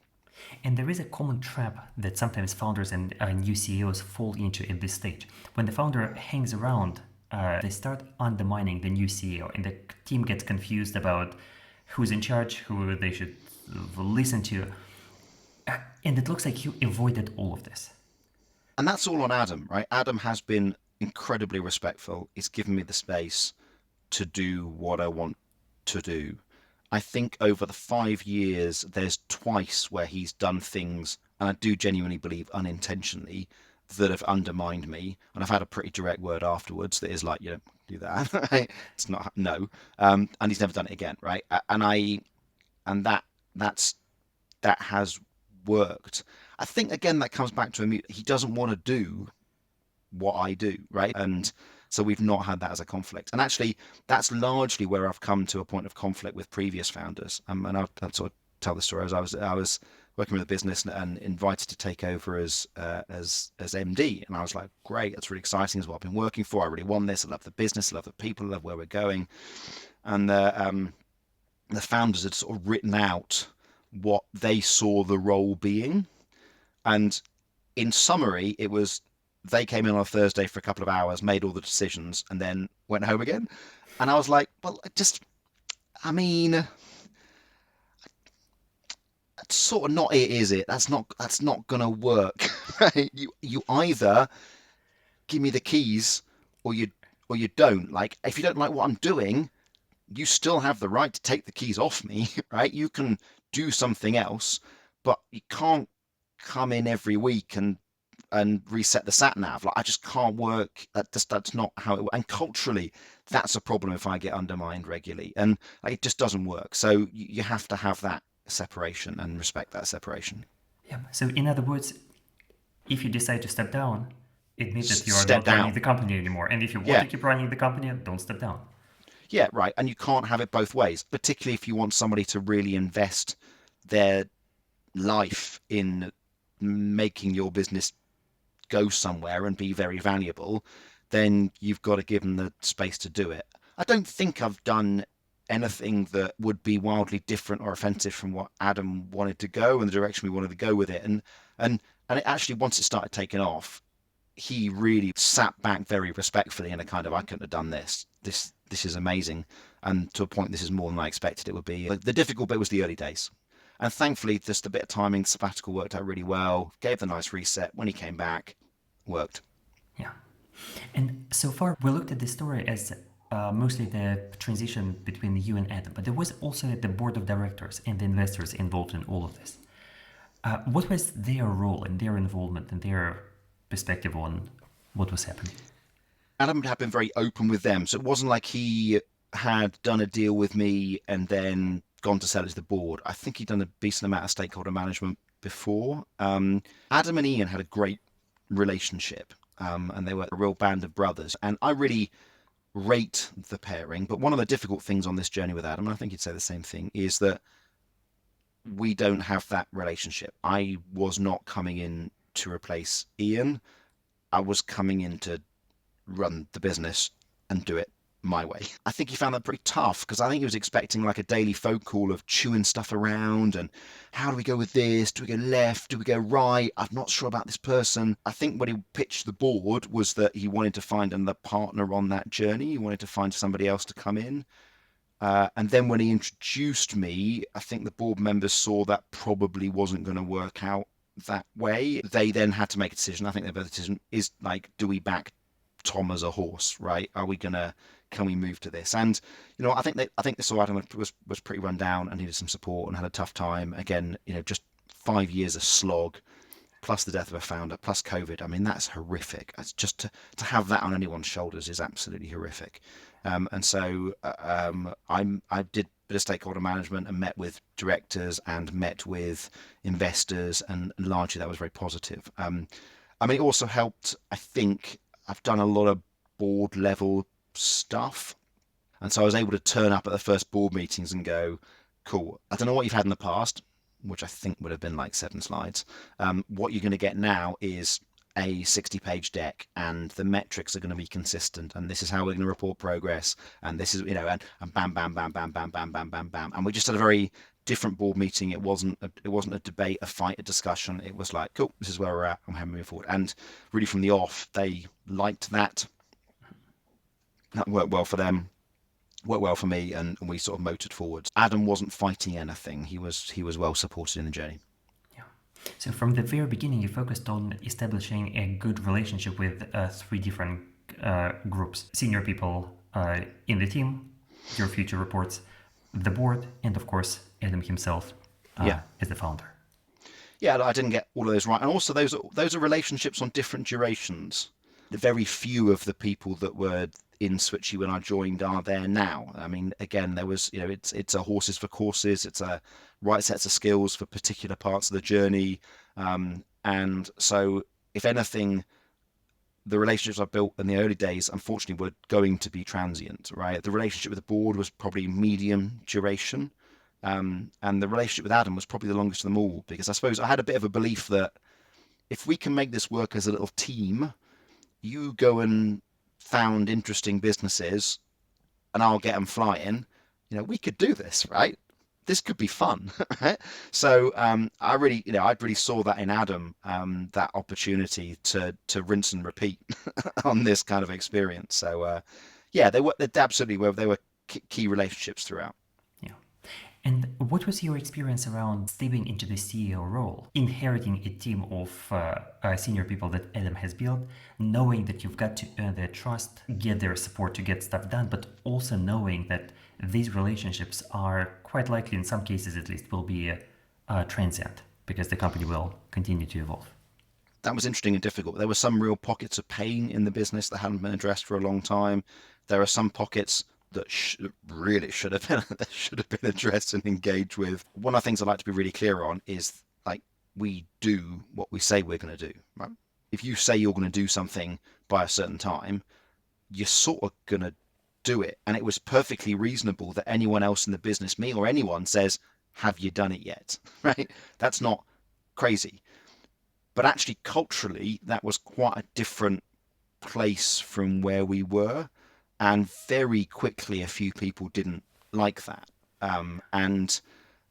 And there is a common trap that sometimes founders and new CEOs fall into at this stage. When the founder hangs around, they start undermining the new CEO, and the team gets confused about who's in charge, who they should listen to. And it looks like you avoided all of this.
And that's all on Adam, right? Adam has been incredibly respectful. He's given me the space to do what I want to do. I think over the 5 years, there's twice where he's done things, and I do genuinely believe unintentionally, that have undermined me. And I've had a pretty direct word afterwards that is like, you don't do that. Right? It's not, no. And he's never done it again, right? And that has worked. I think again that comes back to him. He doesn't want to do what I do, right? And so we've not had that as a conflict. And actually, that's largely where I've come to a point of conflict with previous founders. And I'll sort of tell the story. As I was working with a business and invited to take over as MD, and I was like, great, that's really exciting. Is what I've been working for. I really want this. I love the business. I love the people. I love where we're going. And the founders had sort of written out what they saw the role being, and in summary, it was they came in on a Thursday for a couple of hours, made all the decisions, and then went home again. And I was like, well, I mean, it's sort of not it, is it? That's not gonna work. Right? You either give me the keys or you don't. Like, if you don't like what I'm doing, you still have the right to take the keys off me, right? You can do something else, but you can't come in every week and reset the sat nav. Like, I just can't work. That's not how it works. And culturally, that's a problem if I get undermined regularly, and like, it just doesn't work. So you have to have that separation and respect that separation.
Yeah. So in other words, if you decide to step down, it means that you are
Step
not running
down.
the company anymore. And if you want
Yeah.
to keep running the company, don't step down.
Yeah, right. And you can't have it both ways, particularly if you want somebody to really invest their life in making your business go somewhere and be very valuable, then you've got to give them the space to do it. I don't think I've done anything that would be wildly different or offensive from what Adam wanted to go and the direction we wanted to go with it. And it actually, once it started taking off, he really sat back very respectfully in a kind of, I couldn't have done this. This is amazing. And to a point, this is more than I expected it would be. The difficult bit was the early days. And thankfully, just a bit of timing, sabbatical worked out really well, gave the nice reset. When he came back, worked.
Yeah. And so far, we looked at this story as mostly the transition between you and Adam, but there was also the board of directors and the investors involved in all of this. What was their role and their involvement and their perspective on what was happening?
Adam had been very open with them. So it wasn't like he had done a deal with me and then gone to sell it to the board. I think he'd done a decent amount of stakeholder management before. Adam and Ian had a great relationship, and they were a real band of brothers. And I really rate the pairing. But one of the difficult things on this journey with Adam, and I think he'd say the same thing, is that we don't have that relationship. I was not coming in to replace Ian. I was coming in to run the business and do it my way. I think he found that pretty tough because I think he was expecting like a daily phone call of chewing stuff around and how do we go with this? Do we go left? Do we go right? I'm not sure about this person. I think what he pitched the board was that he wanted to find another partner on that journey. He wanted to find somebody else to come in. And then when he introduced me, I think the board members saw that probably wasn't going to work out that way. They then had to make a decision. I think their decision is like, do we back Tom as a horse, right? Can we move to this? And I think they saw Adam was pretty run down and needed some support and had a tough time. Again, just 5 years of slog, plus the death of a founder, plus COVID. I mean, that's horrific. It's just to have that on anyone's shoulders is absolutely horrific. And so I did a bit of stakeholder management and met with directors and met with investors, and largely that was very positive. I mean, it also helped. I think I've done a lot of board level stuff, and so I was able to turn up at the first board meetings and go, cool, I don't know what you've had in the past, which I think would have been like 7 slides. What you're going to get now is a 60-page deck, and the metrics are going to be consistent, and this is how we're going to report progress, and this is, and bam, bam, bam, bam, bam, bam, bam, bam, bam. And we just had a very different board meeting. It wasn't a debate, a fight, a discussion. It was like, cool, this is where we're at, and how we move forward. And really from the off, they liked that. That worked well for them, worked well for me, and we sort of motored forwards. Adam wasn't fighting anything. He was well supported in the journey.
Yeah. So from the very beginning, you focused on establishing a good relationship with 3 different groups: senior people in the team, your future reports, the board, and of course Adam himself as the founder.
Yeah, I didn't get all of those right, and also those are relationships on different durations. Very few of the people that were in Switchee when I joined are there now. I mean, again, there was, it's a horses for courses. It's a right sets of skills for particular parts of the journey. And so if anything, the relationships I built in the early days, unfortunately, were going to be transient, right? The relationship with the board was probably medium duration. And the relationship with Adam was probably the longest of them all, because I suppose I had a bit of a belief that if we can make this work as a little team, you go and found interesting businesses and I'll get them flying, we could do this, right? This could be fun. Right? So I really saw that in Adam, that opportunity to rinse and repeat on this kind of experience. So they absolutely were. They were key relationships throughout.
Yeah. And what was your experience around stepping into the CEO role, inheriting a team of senior people that Adam has built, knowing that you've got to earn their trust, get their support to get stuff done, but also knowing that these relationships are quite likely, in some cases at least, will be transient because the company will continue to evolve?
That was interesting and difficult. There were some real pockets of pain in the business that hadn't been addressed for a long time. There are some pockets that really should have been addressed and engaged with. One of the things I like to be really clear on is, like, we do what we say we're going to do, right? If you say you're going to do something by a certain time, you're sort of going to do it. And it was perfectly reasonable that anyone else in the business, me or anyone, says, have you done it yet? Right? That's not crazy. But actually, culturally, that was quite a different place from where we were. And very quickly, a few people didn't like that. And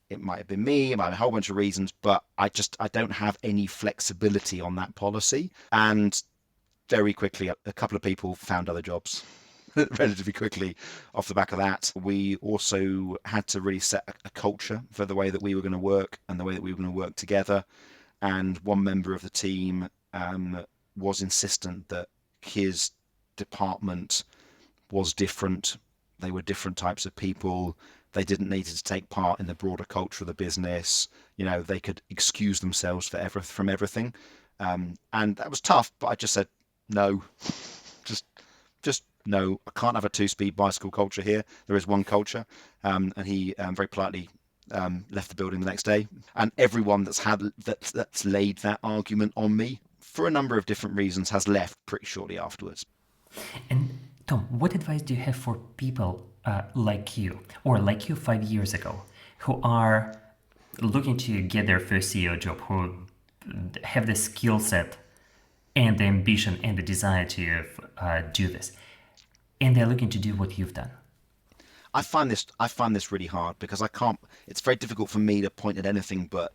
it might have been me, it might have been a whole bunch of reasons, but I don't have any flexibility on that policy. And very quickly, a couple of people found other jobs relatively quickly off the back of that. We also had to really set a culture for the way that we were going to work and the way that we were going to work together. And one member of the team was insistent that his department was different. They were different types of people. They didn't need to take part in the broader culture of the business. They could excuse themselves from everything. And that was tough, but I just said, no, just no, I can't have a two-speed bicycle culture here. There is one culture. And he very politely left the building the next day. And everyone that's laid that argument on me for a number of different reasons has left pretty shortly afterwards.
And Tom, what advice do you have for people like you, or like you 5 years ago, who are looking to get their first CEO job, who have the skill set and the ambition and the desire to do this, and they're looking to do what you've done?
I find this really hard because it's very difficult for me to point at anything but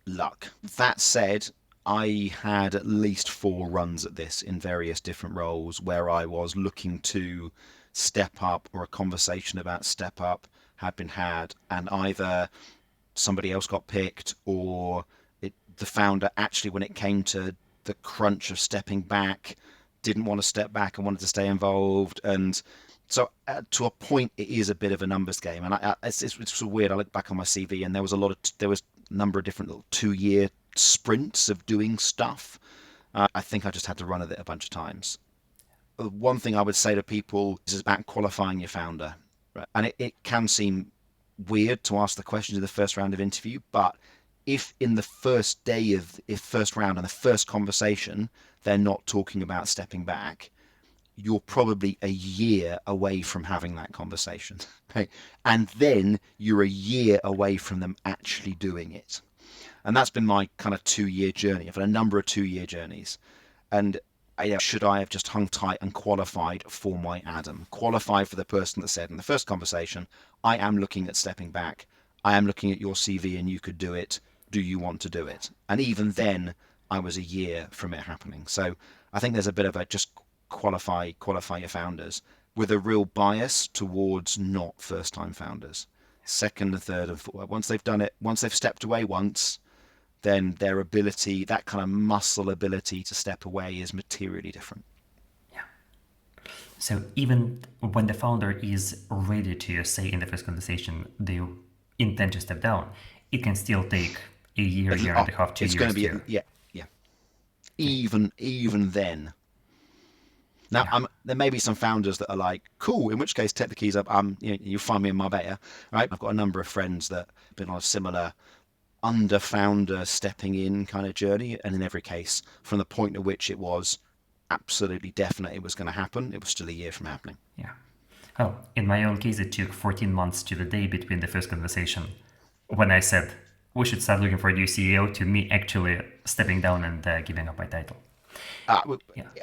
luck. That said, I had at least 4 runs at this in various different roles where I was looking to step up, or a conversation about step up had been had, and either somebody else got picked, or the founder actually, when it came to the crunch of stepping back, didn't want to step back and wanted to stay involved. And so to a point, it is a bit of a numbers game. And it's so weird. I look back on my CV, and there was a number of different little 2-year sprints of doing stuff. I think I just had to run at it a bunch of times. One thing I would say to people is about qualifying your founder. Right? And it can seem weird to ask the questions in the first round of interview, but if in the first round and the first conversation, they're not talking about stepping back, you're probably a year away from having that conversation. Okay? And then you're a year away from them actually doing it. And that's been my kind of 2-year journey. I've had a number of 2-year journeys. And should I have just hung tight and qualified for my Adam? Qualified for the person that said in the first conversation, I am looking at stepping back. I am looking at your CV and you could do it. Do you want to do it? And even then, I was a year from it happening. So I think there's a bit of a just qualify your founders, with a real bias towards not first-time founders. Second and third and fourth, once they've done it, once they've stepped away once, then their ability, that kind of muscle ability to step away, is materially different.
Yeah. So even when the founder is ready to say in the first conversation they intend to step down, it can still take a year and a half, 2 years.
It's going to be even then. Now, there may be some founders that are like, cool, in which case, take the keys up. You find me in Marbella, right? I've got a number of friends that have been on a similar under founder stepping in kind of journey. And in every case, from the point at which it was absolutely definite it was going to happen, it was still a year from happening.
Yeah. Oh, in my own case, it took 14 months to the day between the first conversation when I said we should start looking for a new CEO to me actually stepping down and giving up my title.
I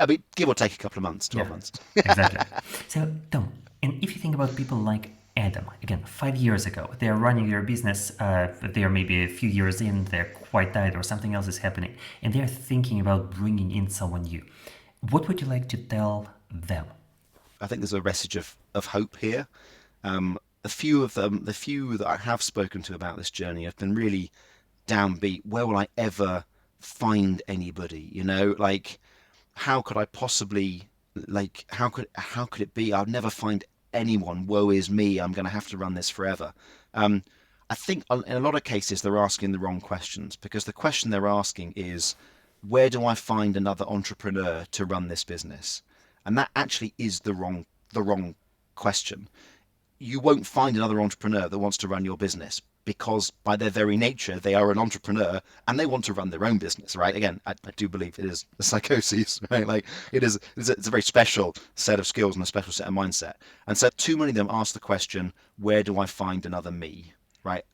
mean, give or take a couple of months, 12 months.
Exactly. So, Tom, and if you think about people like Adam, again, 5 years ago, they're running their business, they're maybe a few years in, they're quite tired or something else is happening, and they're thinking about bringing in someone new. What would you like to tell them?
I think there's a message of hope here. The few that I have spoken to about this journey have been really downbeat. Where will I ever find anybody? Like, how could I possibly, like, how could it be? I'll never find anyone. Woe is me. I'm going to have to run this forever. I think in a lot of cases they're asking the wrong questions, because the question they're asking is, where do I find another entrepreneur to run this business? And that actually is the wrong question. You won't find another entrepreneur that wants to run your business, because by their very nature, they are an entrepreneur and they want to run their own business, right? Again, I do believe it is a psychosis, right? Like it's a very special set of skills and a special set of mindset. And so too many of them ask the question, where do I find another me, right?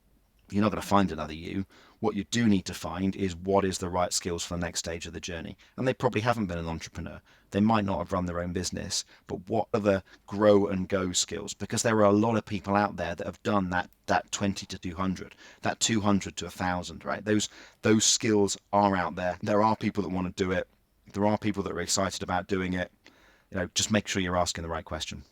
You're not going to find another you. What you do need to find is what is the right skills for the next stage of the journey. And they probably haven't been an entrepreneur. They might not have run their own business, but what are the grow and go skills? Because there are a lot of people out there that have done that 20 to 200, that 200 to 1,000, right? Those skills are out there. There are people that want to do it. There are people that are excited about doing it. Just make sure you're asking the right question.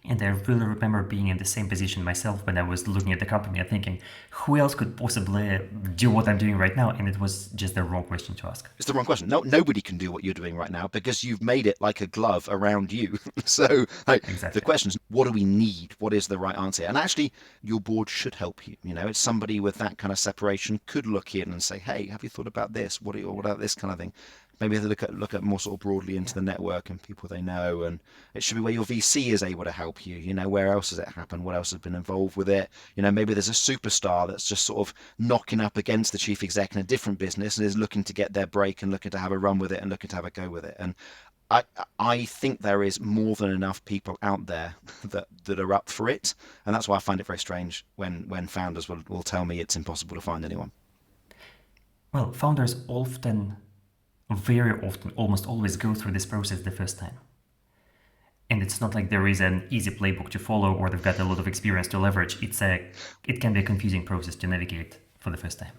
And I really remember being in the same position myself when I was looking at the company and thinking, who else could possibly do what I'm doing right now? And it was just the wrong question to ask.
It's the wrong question. Nobody can do what you're doing right now because you've made it like a glove around you. So
Exactly.
The question is, what do we need? What is the right answer? And actually, your board should help you. It's somebody with that kind of separation could look in and say, hey, have you thought about this? What about this kind of thing? Maybe they look at more sort of broadly into the network and people they know, and it should be where your VC is able to help you. Where else has it happened? What else has been involved with it? Maybe there's a superstar that's just sort of knocking up against the chief exec in a different business and is looking to get their break and looking to have a run with it and looking to have a go with it. And I think there is more than enough people out there that are up for it, and that's why I find it very strange when founders will tell me it's impossible to find anyone.
Well, founders very often, almost always go through this process the first time. And it's not like there is an easy playbook to follow or they've got a lot of experience to leverage. It can be a confusing process to navigate for the first time.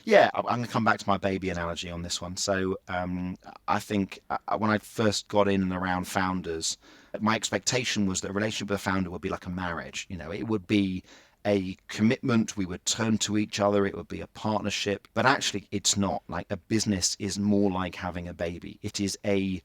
Yeah, I'm going to come back to my baby analogy on this one. So I think when I first got in and around founders, my expectation was that a relationship with a founder would be like a marriage. It would be a commitment. We would turn to each other. It would be a partnership. But actually, it's not. Like, a business is more like having a baby. It is a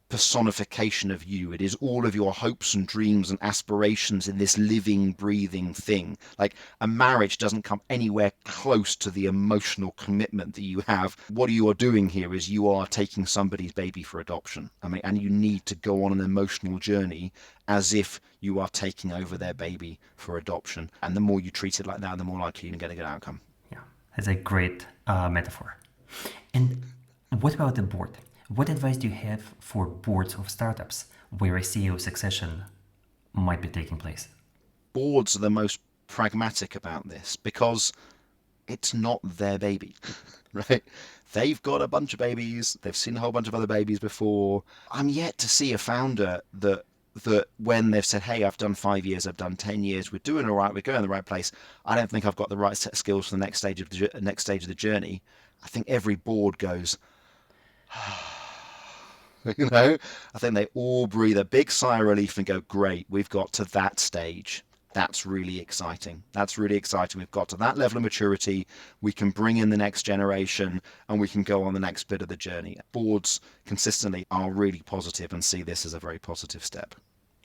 personification of you. It is all of your hopes and dreams and aspirations in this living, breathing thing. Like, a marriage doesn't come anywhere close to the emotional commitment that you have. What you are doing here is you are taking somebody's baby for adoption. And you need to go on an emotional journey as if you are taking over their baby for adoption. And the more you treat it like that, the more likely you can get a good outcome.
Yeah, that's a great metaphor. And what about the board? What advice do you have for boards of startups where a CEO succession might be taking place?
Boards are the most pragmatic about this because it's not their baby, right? They've got a bunch of babies. They've seen a whole bunch of other babies before. I'm yet to see a founder that when they've said, hey, I've done 5 years, I've done 10 years, we're doing all right, we're going in the right place. I don't think I've got the right set of skills for the next stage of the journey. I think every board goes, I think they all breathe a big sigh of relief and go, great, we've got to that stage. That's really exciting. We've got to that level of maturity. We can bring in the next generation and we can go on the next bit of the journey. Boards consistently are really positive and see this as a very positive step.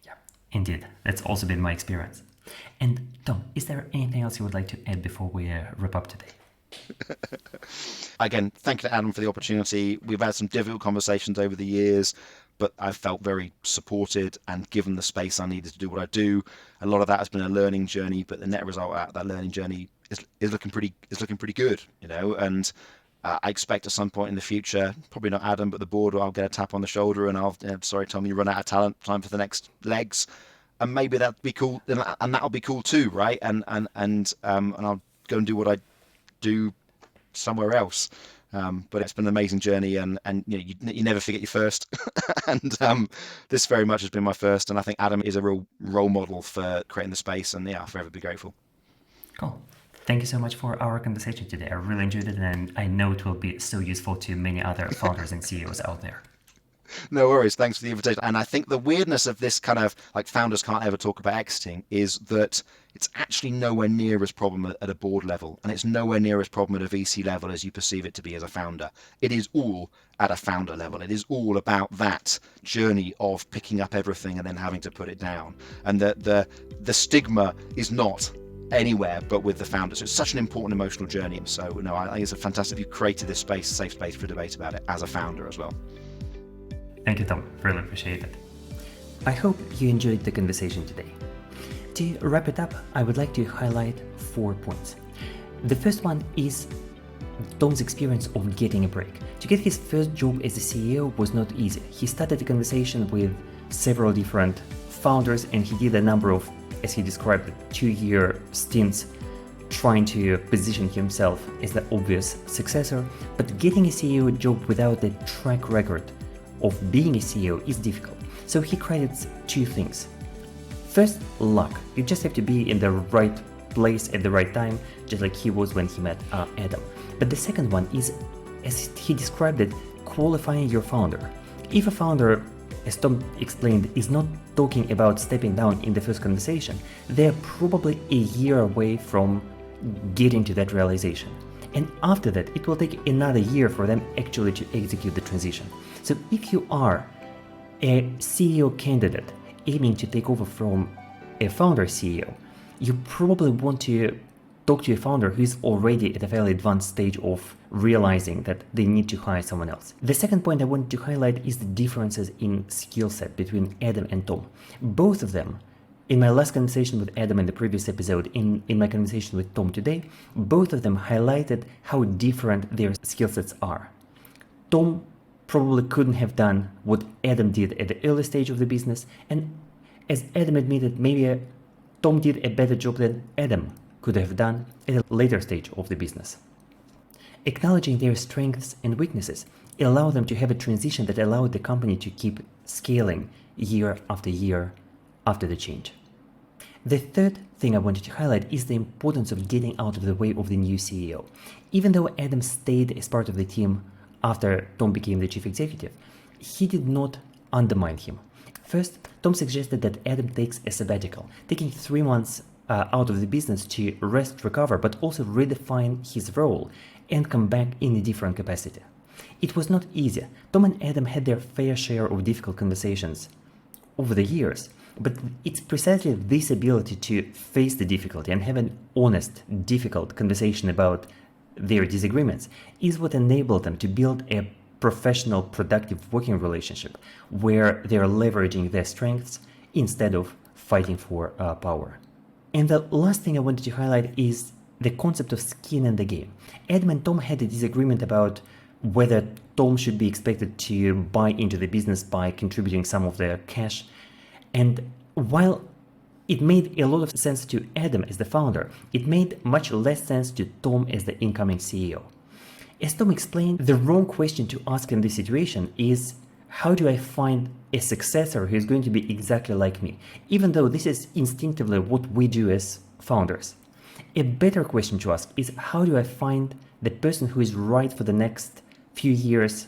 Yeah, indeed. That's also been my experience. And Tom, is there anything else you would like to add before we wrap up today?
Again, thank you to Adam for the opportunity. We've had some difficult conversations over the years, but I've felt very supported and given the space I needed to do what I do. A lot of that has been a learning journey, but the net result out of that learning journey is looking pretty good, and I expect at some point in the future, probably not Adam, but the board, I'll get a tap on the shoulder and sorry, Tom, you run out of talent, time for the next legs. And maybe that'd be cool, and that'll be cool too, right? And I'll go and do what I do somewhere else. But it's been an amazing journey, and you never forget your first. And this very much has been my first, and I think Adam is a real role model for creating the space, and I'll forever be grateful.
Cool. Thank you so much for our conversation today. I really enjoyed it, and I know it will be so useful to many other founders and CEOs out there.
No worries. Thanks for the invitation. And I think the weirdness of this kind of like founders can't ever talk about exiting is that it's actually nowhere near as problem at a board level, and it's nowhere near as problem at a VC level as you perceive it to be as a founder. It is all at a founder level. It is all about that journey of picking up everything and then having to put it down. And the stigma is not anywhere but with the founders. It's such an important emotional journey. So no, I think it's a fantastic, you created this space, safe space for debate about it as a founder as well.
Thank you, Tom. Really appreciate it. I hope you enjoyed the conversation today. To wrap it up, I would like to highlight 4 points. The first one is Tom's experience of getting a break. To get his first job as a CEO was not easy. He started the conversation with several different founders, and he did a number of, as he described it, 2-year stints trying to position himself as the obvious successor. But getting a CEO job without a track record of being a CEO is difficult. So he credits 2 things. First, luck. You just have to be in the right place at the right time, just like he was when he met Adam. But the second one is, as he described it, qualifying your founder. If a founder, as Tom explained, is not talking about stepping down in the first conversation, they're probably a year away from getting to that realization. And after that, it will take another year for them actually to execute the transition. So if you are a CEO candidate aiming to take over from a founder CEO, you probably want to talk to a founder who is already at a fairly advanced stage of realizing that they need to hire someone else. The second point I wanted to highlight is the differences in skill set between Adam and Tom. Both of them, in my last conversation with Adam in the previous episode, in my conversation with Tom today, both of them highlighted how different their skill sets are. Tom probably couldn't have done what Adam did at the early stage of the business, and as Adam admitted, maybe Tom did a better job than Adam could have done at a later stage of the business. Acknowledging their strengths and weaknesses allowed them to have a transition that allowed the company to keep scaling year after year after the change. The third thing I wanted to highlight is the importance of getting out of the way of the new CEO. Even though Adam stayed as part of the team after Tom became the chief executive, he did not undermine him. First, Tom suggested that Adam takes a sabbatical, taking 3 months out of the business to rest, recover, but also redefine his role and come back in a different capacity. It was not easy. Tom and Adam had their fair share of difficult conversations over the years, but it's precisely this ability to face the difficulty and have an honest, difficult conversation about their disagreements is what enabled them to build a professional, productive working relationship where they're leveraging their strengths instead of fighting for power. And the last thing I wanted to highlight is the concept of skin in the game. Adam and Tom had a disagreement about whether Tom should be expected to buy into the business by contributing some of their cash. And while it made a lot of sense to Adam as the founder, it made much less sense to Tom as the incoming CEO. As Tom explained, the wrong question to ask in this situation is, how do I find a successor who is going to be exactly like me? Even though this is instinctively what we do as founders. A better question to ask is, how do I find the person who is right for the next few years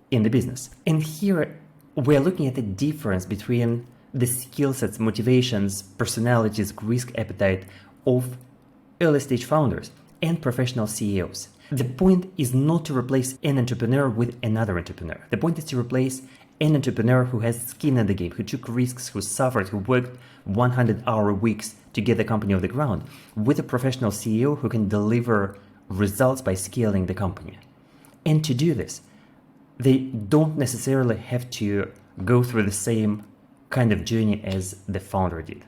in the business? And here we're looking at the difference between the skill sets, motivations, personalities, risk appetite of early stage founders and professional CEOs. The point is not to replace an entrepreneur with another entrepreneur. The point is to replace an entrepreneur who has skin in the game, who took risks, who suffered, who worked 100-hour weeks to get the company off the ground, with a professional CEO who can deliver results by scaling the company. And to do this, they don't necessarily have to go through the same kind of journey as the founder did.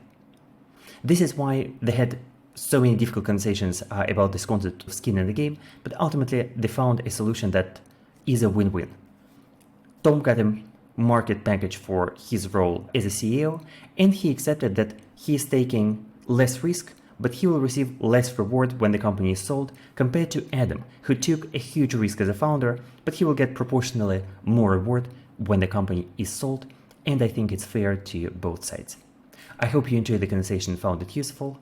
This is why they had so many difficult conversations about this concept of skin in the game, but ultimately they found a solution that is a win-win. Tom got a market package for his role as a CEO, and he accepted that he is taking less risk, but he will receive less reward when the company is sold compared to Adam, who took a huge risk as a founder, but he will get proportionally more reward when the company is sold, and I think it's fair to both sides. I hope you enjoyed the conversation and found it useful.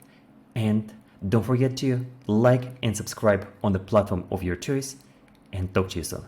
And don't forget to like and subscribe on the platform of your choice, and talk to you soon.